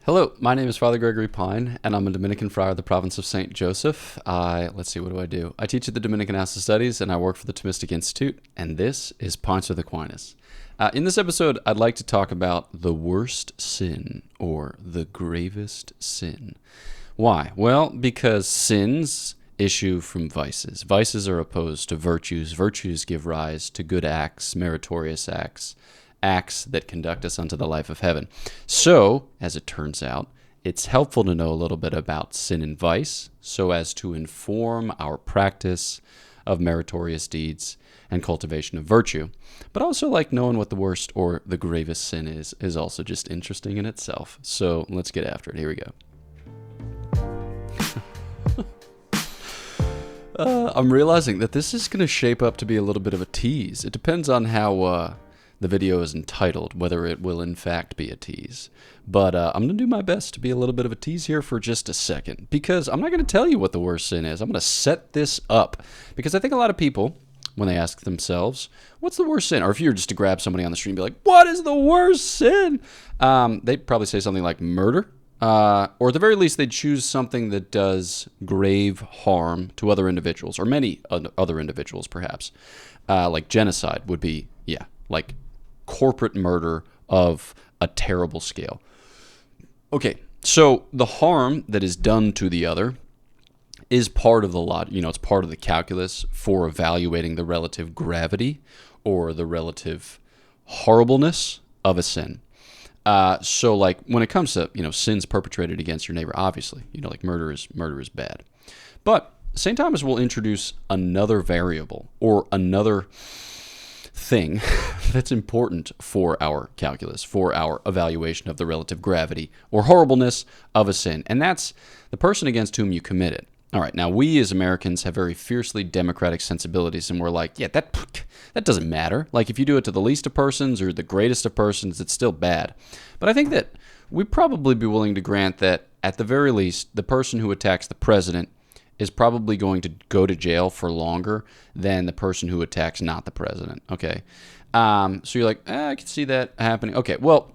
Hello, my name is Father Gregory Pine, and I'm a Dominican friar of the province of St. Joseph. Let's see, what do? I teach at the Dominican House of Studies, and I work for the Thomistic Institute, and this is Thomas Aquinas. In this episode, I'd like to talk about the worst sin, or the gravest sin. Why? Well, because sins issue from vices. Vices are opposed to virtues. Virtues give rise to good acts, meritorious acts, acts that conduct us unto the life of heaven. So, as it turns out, it's helpful to know a little bit about sin and vice so as to inform our practice of meritorious deeds and cultivation of virtue. But also, like, knowing what the worst or the gravest sin is also just interesting in itself. So let's get after it. Here we go. I'm realizing that this is going to shape up to be a little bit of a tease. It depends on how the video is entitled, whether it will in fact be a tease. But I'm going to do my best to be a little bit of a tease here for just a second, because I'm not going to tell you what the worst sin is. I'm going to set this up, because I think a lot of people, when they ask themselves, what's the worst sin? Or if you were just to grab somebody on the street and be like, what is the worst sin? They'd probably say something like murder. Or at the very least, they'd choose something that does grave harm to other individuals, or many other individuals, perhaps. Like genocide would be, like corporate murder of a terrible scale. Okay, so the harm that is done to the other is part of the it's part of the calculus for evaluating the relative gravity or the relative horribleness of a sin. So like when it comes to, sins perpetrated against your neighbor, obviously, like murder is bad. But St. Thomas will introduce another variable or another thing that's important for our calculus, for our evaluation of the relative gravity or horribleness of a sin, and that's the person against whom you commit it. All right, now we as Americans have very fiercely democratic sensibilities, and we're like, that doesn't matter. Like if you do it to the least of persons or the greatest of persons, it's still bad. But I think that we'd probably be willing to grant that at the very least, the person who attacks the president is probably going to go to jail for longer than the person who attacks not the president, okay? So you're like, I can see that happening. Okay, well,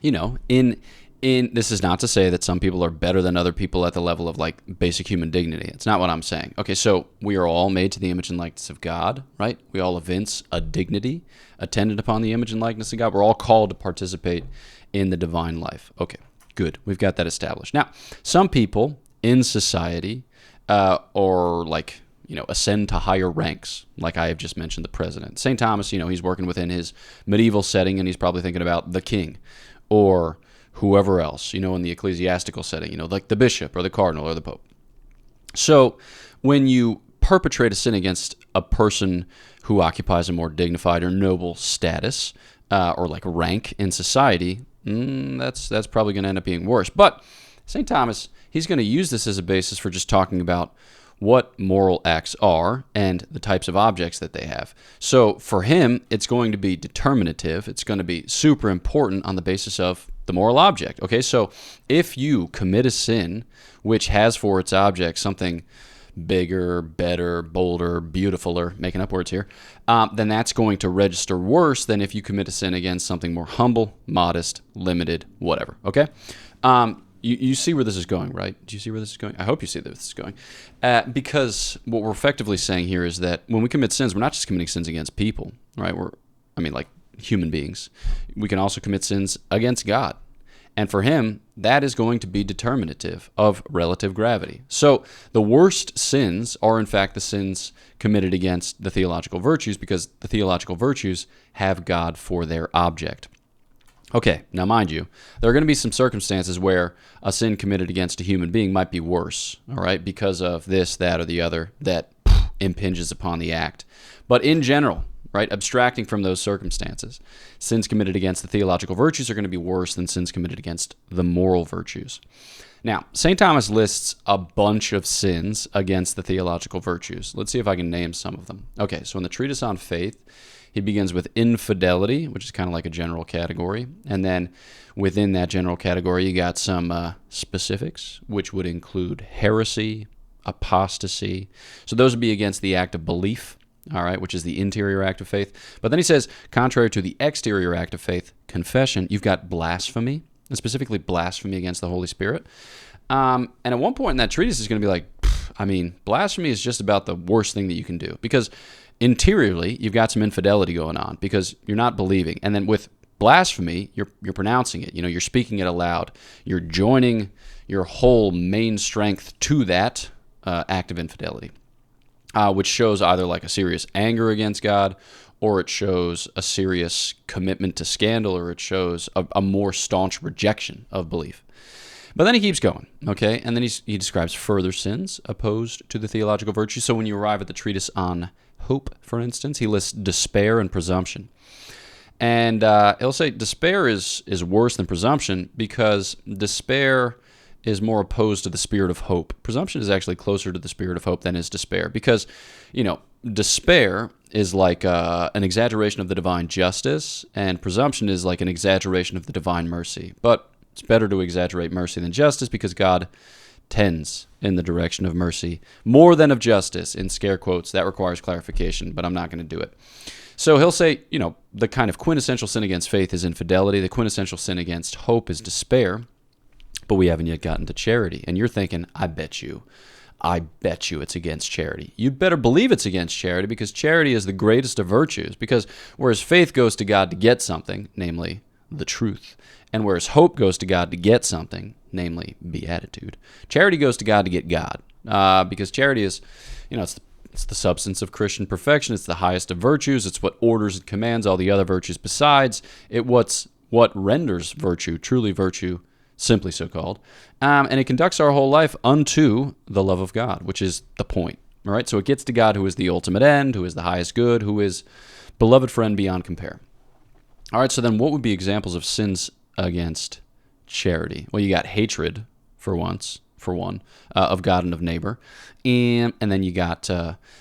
in this is not to say that some people are better than other people at the level of, like, basic human dignity. It's not what I'm saying. Okay, so we are all made to the image and likeness of God, right? We all evince a dignity attendant upon the image and likeness of God. We're all called to participate in the divine life. Okay, good. We've got that established. Now, some people in society ascend to higher ranks, like I have just mentioned the president. St. Thomas, he's working within his medieval setting, and he's probably thinking about the king or whoever else, in the ecclesiastical setting, like the bishop or the cardinal or the pope. So when you perpetrate a sin against a person who occupies a more dignified or noble status or like rank in society, that's probably going to end up being worse. But St. Thomas, he's going to use this as a basis for just talking about what moral acts are and the types of objects that they have. So for him, it's going to be determinative. It's going to be super important on the basis of the moral object. Okay, so if you commit a sin which has for its object something bigger, better, bolder, beautifuler, making up words here, then that's going to register worse than if you commit a sin against something more humble, modest, limited, whatever. Okay? You see where this is going, right? Do you see where this is going? I hope you see where this is going. Because what we're effectively saying here is that when we commit sins, we're not just committing sins against people, right? Like human beings. We can also commit sins against God. And for him, that is going to be determinative of relative gravity. So the worst sins are, in fact, the sins committed against the theological virtues, because the theological virtues have God for their object. Okay, now mind you, there are going to be some circumstances where a sin committed against a human being might be worse, all right, because of this, that, or the other that impinges upon the act. But in general, right, abstracting from those circumstances, sins committed against the theological virtues are going to be worse than sins committed against the moral virtues. Now, St. Thomas lists a bunch of sins against the theological virtues. Let's see if I can name some of them. Okay, so in the Treatise on Faith, he begins with infidelity, which is kind of like a general category. And then within that general category, you got some specifics, which would include heresy, apostasy. So those would be against the act of belief, all right, which is the interior act of faith. But then he says, contrary to the exterior act of faith, confession, you've got blasphemy, and specifically blasphemy against the Holy Spirit. And at one point in that treatise, he's going to be like, blasphemy is just about the worst thing that you can do, because interiorly you've got some infidelity going on because you're not believing. And then with blasphemy, you're pronouncing it. You're speaking it aloud. You're joining your whole main strength to that act of infidelity, which shows either like a serious anger against God, or it shows a serious commitment to scandal, or it shows a more staunch rejection of belief. But then he keeps going, okay? And then he describes further sins opposed to the theological virtue. So when you arrive at the treatise on hope, for instance, he lists despair and presumption. And he'll say despair is worse than presumption because despair is more opposed to the spirit of hope. Presumption is actually closer to the spirit of hope than is despair because, despair is like an exaggeration of the divine justice, and presumption is like an exaggeration of the divine mercy. But it's better to exaggerate mercy than justice because God tends in the direction of mercy more than of justice, in scare quotes. That requires clarification, but I'm not going to do it. So he'll say, the kind of quintessential sin against faith is infidelity. The quintessential sin against hope is despair. But we haven't yet gotten to charity. And you're thinking, I bet you it's against charity. You'd better believe it's against charity, because charity is the greatest of virtues. Because whereas faith goes to God to get something, namely the truth, and whereas hope goes to God to get something, namely beatitude, charity goes to God to get God. Because charity is, it's the substance of Christian perfection. It's the highest of virtues. It's what orders and commands all the other virtues besides. What renders virtue, truly virtue, simply so called, and it conducts our whole life unto the love of God, which is the point. All right, so it gets to God, who is the ultimate end, who is the highest good, who is beloved friend beyond compare. All right, so then what would be examples of sins against charity? Well, you got hatred for one, of God and of neighbor, and then you got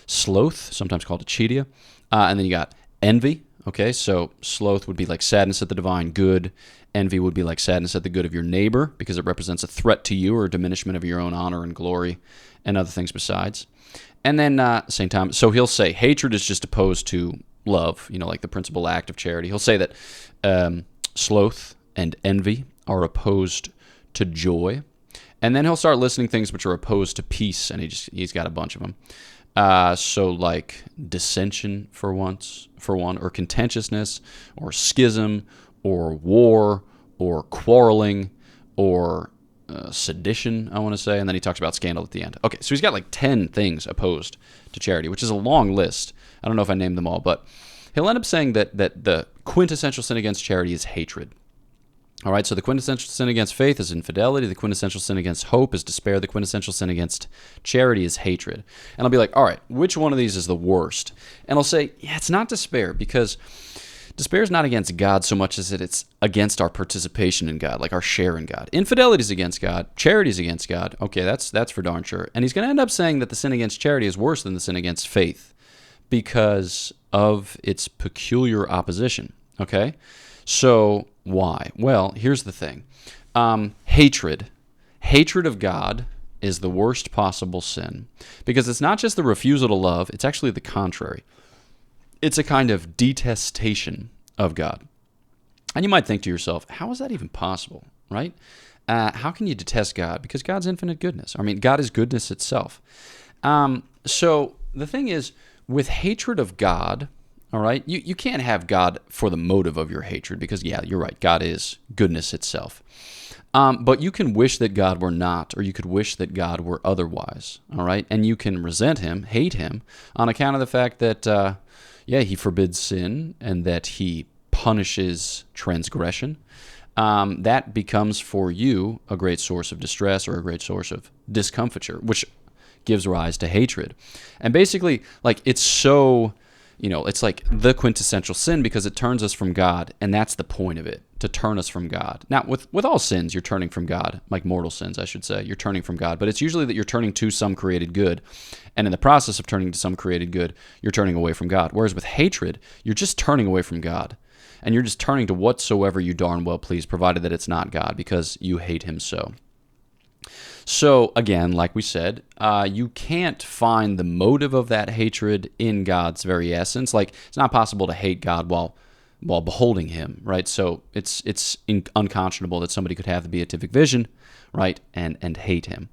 sloth, sometimes called acedia, and then you got envy. Okay, so sloth would be like sadness at the divine good. Envy would be like sadness at the good of your neighbor, because it represents a threat to you or a diminishment of your own honor and glory and other things besides. And then St. Thomas, so he'll say hatred is just opposed to love, like the principal act of charity. He'll say that sloth and envy are opposed to joy. And then he'll start listing things which are opposed to peace, and he's got a bunch of them. So like dissension for one, or contentiousness, or schism, or war, or quarreling, or sedition, I want to say. And then he talks about scandal at the end. Okay, so he's got like 10 things opposed to charity, which is a long list. I don't know if I named them all, but he'll end up saying that the quintessential sin against charity is hatred. All right, so the quintessential sin against faith is infidelity. The quintessential sin against hope is despair. The quintessential sin against charity is hatred. And I'll be like, all right, which one of these is the worst? And I'll say, it's not despair, because despair is not against God so much as it's against our participation in God, like our share in God. Infidelity is against God. Charity is against God. Okay, that's for darn sure. And he's going to end up saying that the sin against charity is worse than the sin against faith because of its peculiar opposition. Okay? So why? Well, here's the thing. Hatred of God is the worst possible sin because it's not just the refusal to love, it's actually the contrary. It's a kind of detestation of God. And you might think to yourself, how is that even possible, right? How can you detest God? Because God's infinite goodness. I mean, God is goodness itself. So the thing is, with hatred of God, all right, you can't have God for the motive of your hatred because, yeah, you're right, God is goodness itself. But you can wish that God were not, or you could wish that God were otherwise, all right? And you can resent him, hate him, on account of the fact that, he forbids sin and that he punishes transgression. That becomes for you a great source of distress or a great source of discomfiture, which gives rise to hatred. And basically, like, it's so... it's like the quintessential sin because it turns us from God, and that's the point of it, to turn us from God. Now, with all sins, you're turning from God, like mortal sins, I should say. You're turning from God, but it's usually that you're turning to some created good, and in the process of turning to some created good, you're turning away from God. Whereas with hatred, you're just turning away from God, and you're just turning to whatsoever you darn well please, provided that it's not God, because you hate him so. So, again, like we said, you can't find the motive of that hatred in God's very essence. Like, it's not possible to hate God while while beholding him, right? So it's unconscionable that somebody could have the beatific vision, right, and hate him.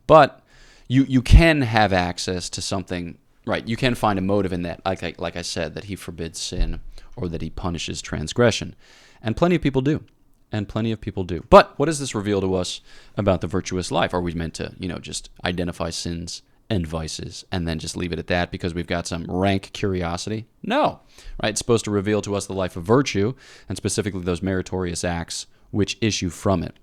But you can have access to something, right? You can find a motive in that, like I said, that he forbids sin or that he punishes transgression. And plenty of people do. But what does this reveal to us about the virtuous life? Are we meant to, just identify sins and vices and then just leave it at that because we've got some rank curiosity? No, right? It's supposed to reveal to us the life of virtue and specifically those meritorious acts which issue from it.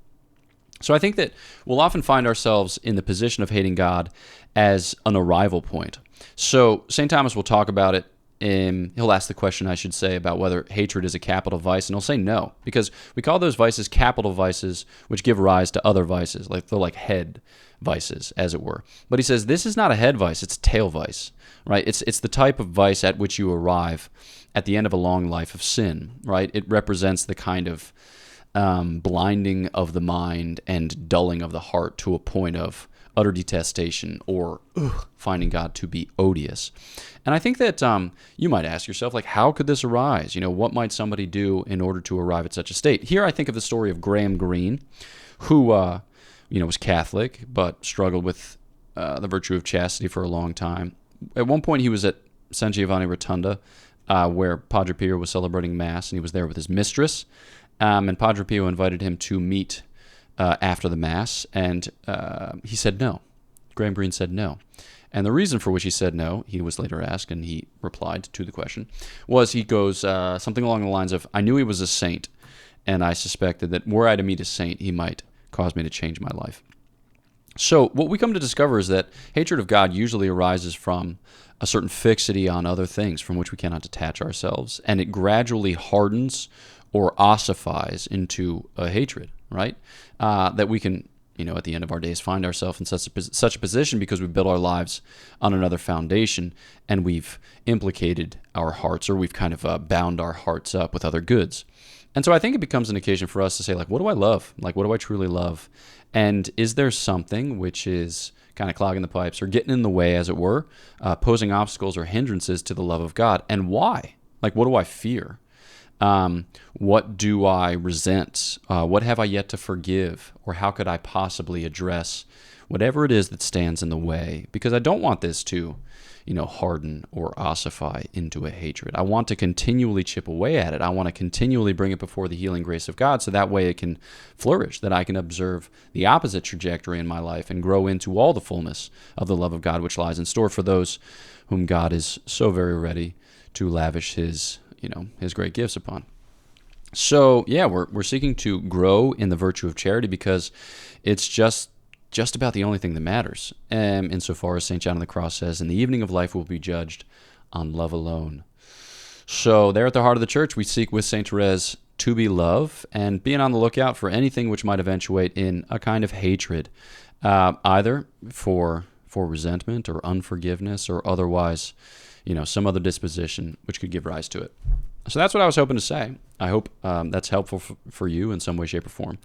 So I think that we'll often find ourselves in the position of hating God as an arrival point. So St. Thomas will talk about it. He'll ask the question, I should say, about whether hatred is a capital vice, and he'll say no, because we call those vices capital vices, which give rise to other vices, like they're like head vices, as it were. But he says this is not a head vice; it's a tail vice, right? It's the type of vice at which you arrive at the end of a long life of sin, right? It represents the kind of blinding of the mind and dulling of the heart to a point of utter detestation or finding God to be odious. And I think that you might ask yourself, like, how could this arise? What might somebody do in order to arrive at such a state? Here I think of the story of Graham Greene, who, was Catholic, but struggled with the virtue of chastity for a long time. At one point he was at San Giovanni Rotunda, where Padre Pio was celebrating Mass, and he was there with his mistress. And Padre Pio invited him to meet after the Mass, and he said no. Graham Greene said no. And the reason for which he said no, he was later asked, and he replied to the question, was he goes something along the lines of, I knew he was a saint, and I suspected that were I to meet a saint, he might cause me to change my life. So what we come to discover is that hatred of God usually arises from a certain fixity on other things from which we cannot detach ourselves, and it gradually hardens or ossifies into a hatred, right? That we can, at the end of our days find ourselves in such a position because we've built our lives on another foundation and we've implicated our hearts, or we've kind of bound our hearts up with other goods. And so I think it becomes an occasion for us to say, like, what do I love? Like, what do I truly love? And is there something which is kind of clogging the pipes or getting in the way, as it were, posing obstacles or hindrances to the love of God? And why? Like, what do I fear? What do I resent? What have I yet to forgive? Or how could I possibly address whatever it is that stands in the way? Because I don't want this to, harden or ossify into a hatred. I want to continually chip away at it. I want to continually bring it before the healing grace of God so that way it can flourish, that I can observe the opposite trajectory in my life and grow into all the fullness of the love of God which lies in store for those whom God is so very ready to lavish his great gifts upon. So, yeah, we're seeking to grow in the virtue of charity because it's just about the only thing that matters. Insofar as St. John of the Cross says, in the evening of life we'll be judged on love alone. So there at the heart of the church, we seek with St. Therese to be love and being on the lookout for anything which might eventuate in a kind of hatred, either for resentment or unforgiveness or otherwise, some other disposition which could give rise to it. So that's what I was hoping to say. I hope that's helpful for you in some way, shape, or form.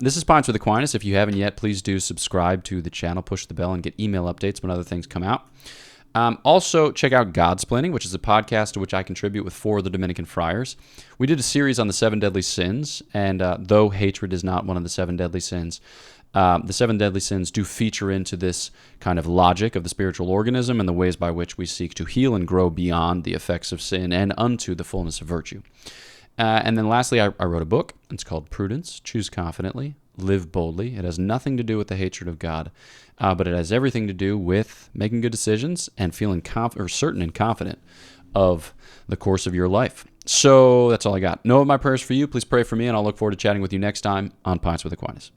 This is Pints with Aquinas. If you haven't yet, please do subscribe to the channel, push the bell, and get email updates when other things come out. Also, check out Godsplaining, which is a podcast to which I contribute with 4 of the Dominican friars. We did a series on the 7 deadly sins, and though hatred is not one of the 7 deadly sins, the 7 deadly sins do feature into this kind of logic of the spiritual organism and the ways by which we seek to heal and grow beyond the effects of sin and unto the fullness of virtue. And then lastly, I wrote a book. It's called Prudence, Choose Confidently, Live Boldly. It has nothing to do with the hatred of God, but it has everything to do with making good decisions and feeling certain and confident of the course of your life. So that's all I got. Know of my prayers for you. Please pray for me, and I'll look forward to chatting with you next time on Pints with Aquinas.